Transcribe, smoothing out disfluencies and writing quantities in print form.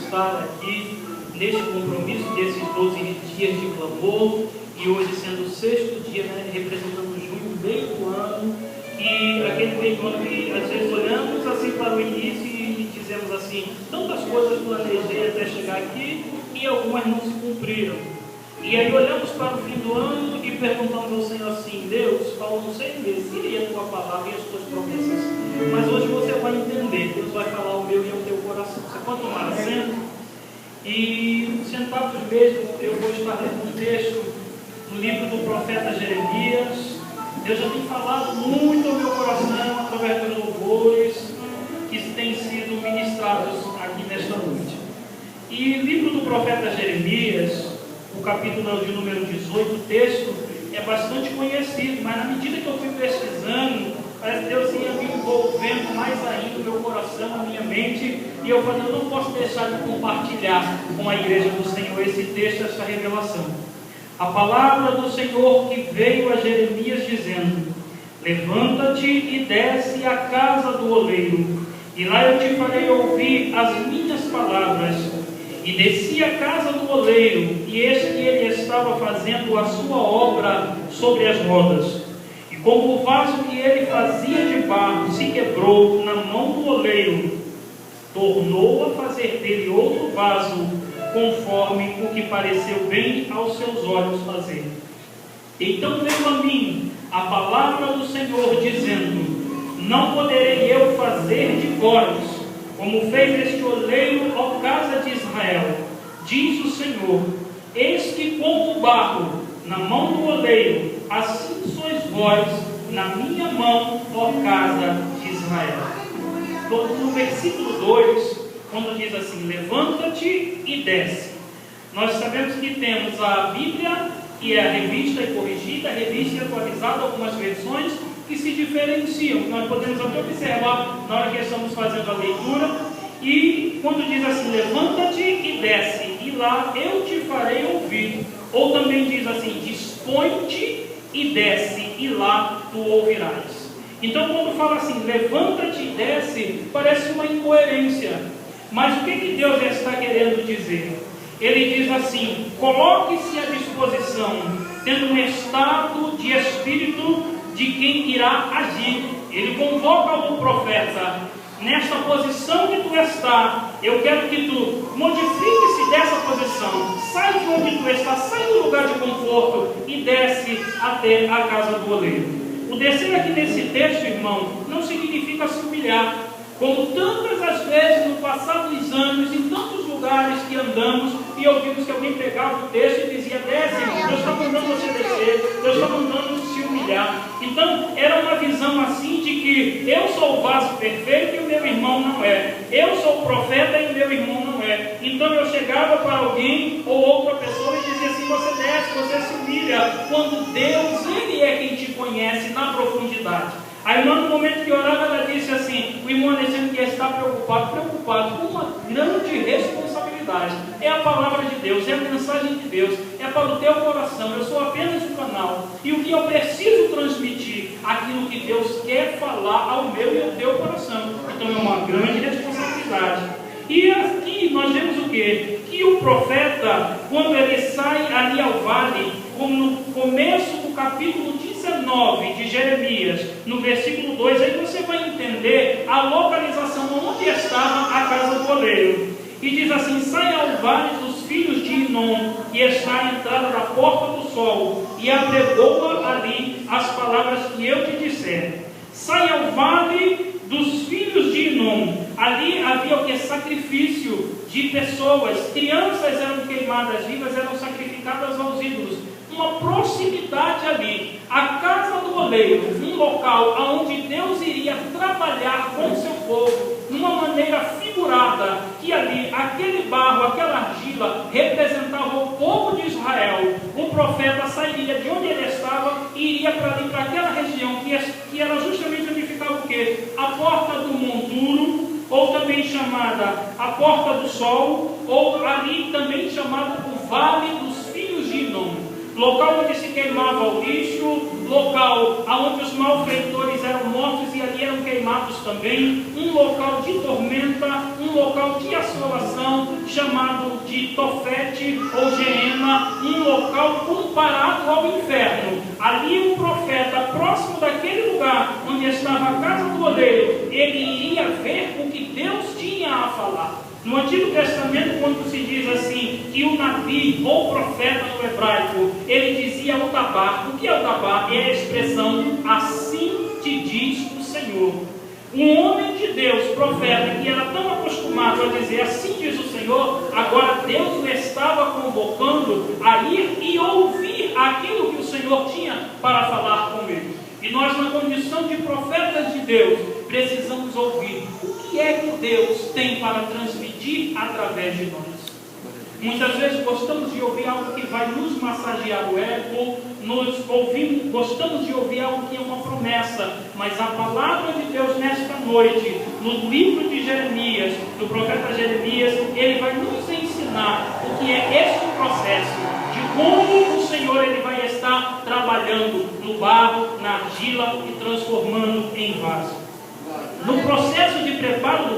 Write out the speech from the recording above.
estar aqui neste compromisso desses 12 dias de clamor, e hoje sendo o 6º dia, né, representando junho, meio do ano, e aquele meio do ano que às vezes olhamos assim para o início e dizemos assim, tantas coisas planejei até chegar aqui e algumas não se cumpriram. E aí olhamos para o fim do ano e perguntamos ao Senhor assim, Deus, faltam 6 meses, e a tua palavra e as tuas promessas? Mas hoje você vai entender, Deus vai falar o meu e o teu coração. Você pode tomar assento? E sentados mesmo, eu vou estar lendo um texto no livro do profeta Jeremias. Deus já tem falado muito ao meu coração através dos louvores que têm sido ministrados aqui nesta noite. E livro do profeta Jeremias, o capítulo de número 18, o texto é bastante conhecido, mas na medida que eu fui pesquisando, parece que Deus ia me envolvendo mais ainda o meu coração, a minha mente, e eu falei, eu não posso deixar de compartilhar com a igreja do Senhor esse texto, essa revelação. A palavra do Senhor que veio a Jeremias dizendo, levanta-te e desce à casa do oleiro, e lá eu te farei ouvir as minhas palavras. E desci à casa do oleiro, e eis que ele estava fazendo a sua obra sobre as rodas. E como o vaso que ele fazia de barro se quebrou na mão do oleiro, tornou a fazer dele outro vaso, conforme o que pareceu bem aos seus olhos fazer. Então veio a mim a palavra do Senhor, dizendo, não poderei eu fazer de vós como fez este oleiro, ó casa de Israel, diz o Senhor, eis que como o barro na mão do oleiro, assim sois vós na minha mão, ó casa de Israel. No versículo 2, quando diz assim, levanta-te e desce, nós sabemos que temos a Bíblia, que é a revista e corrigida, a revista e atualizada, algumas versões que se diferenciam. Nós podemos até observar na hora que estamos fazendo a leitura, e quando diz assim, levanta-te e desce, e lá eu te farei ouvir. Ou também diz assim, dispõe-te e desce, e lá tu ouvirás. Então quando fala assim, levanta-te e desce, parece uma incoerência. Mas o que Deus está querendo dizer? Ele diz assim, coloque-se à disposição, tendo um estado de espírito de quem irá agir. Ele convoca o profeta, nesta posição que tu está, eu quero que tu modifique-se dessa posição, sai de onde tu está, sai do lugar de conforto e desce até a casa do oleiro. O descer aqui nesse texto, irmão, não significa se humilhar, como tantas as vezes no passado dos anos, em tantos lugares que andamos e ouvimos que alguém pegava o texto e dizia, desce, Deus está mandando você descer, Deus está mandando se humilhar. Então era uma visão assim de que eu sou o vaso perfeito e o meu irmão não é, eu sou o profeta e o meu irmão não é. Então eu chegava para alguém ou outra pessoa e dizia assim, você desce, você se humilha, quando Deus, Ele é quem te conhece na profundidade. A irmã, no momento que orava, ela disse assim, o irmão dizendo que está preocupado com uma grande responsabilidade. É a palavra de Deus, é a mensagem de Deus, é para o teu coração. Eu sou apenas um canal. E o que eu preciso transmitir, aquilo que Deus quer falar ao meu e ao teu coração. Então é uma grande responsabilidade. E aqui nós vemos o quê? Que o profeta, quando ele sai ali ao vale, como no começo do capítulo 19 de Jeremias, no versículo 2, aí você vai entender a localização onde estava a casa do oleiro. E diz assim, sai ao vale dos filhos de Inom, que está à entrada da porta do sol, e apregoa ali as palavras que eu te disser. Sai ao vale dos filhos de Inom. Ali havia o que? Sacrifício de pessoas, crianças eram queimadas vivas, eram sacrificadas aos ídolos. Uma proximidade ali, a casa do oleiro, um local onde Deus iria trabalhar com o seu povo, numa maneira figurada, que ali, aquele barro, aquela argila, representava o povo de Israel. O profeta sairia de onde ele estava e iria para ali, para aquela região, que era justamente onde ficava o quê? A porta do monturo, ou também chamada a porta do sol, ou ali também chamada o vale dos filhos de Inom. Local onde se queimava o lixo, local onde os malfeitores eram mortos e ali eram queimados também, um local de tormenta, um local de assolação chamado de Tofete ou Geena, um local comparado ao inferno. Ali o profeta, próximo daquele lugar onde estava a casa do oleiro, ele iria ver o que Deus tinha a falar. No Antigo Testamento, quando se diz assim, que o Nabi, ou profeta no hebraico, ele dizia o tabar. O que é o tabar? É a expressão, assim te diz o Senhor. Um homem de Deus, profeta, que era tão acostumado a dizer, assim diz o Senhor, agora Deus o estava convocando a ir e ouvir aquilo que o Senhor tinha para falar com ele. E nós, na condição de profetas de Deus, precisamos ouvir o que é que Deus tem para transmitir através de nós. Muitas vezes gostamos de ouvir algo que vai nos massagear o ego, gostamos de ouvir algo que é uma promessa, mas a palavra de Deus nesta noite, no livro de Jeremias, do profeta Jeremias, ele vai nos ensinar o que é este processo, de como o Senhor ele vai estar trabalhando no barro, na argila e transformando em vaso. No processo de preparo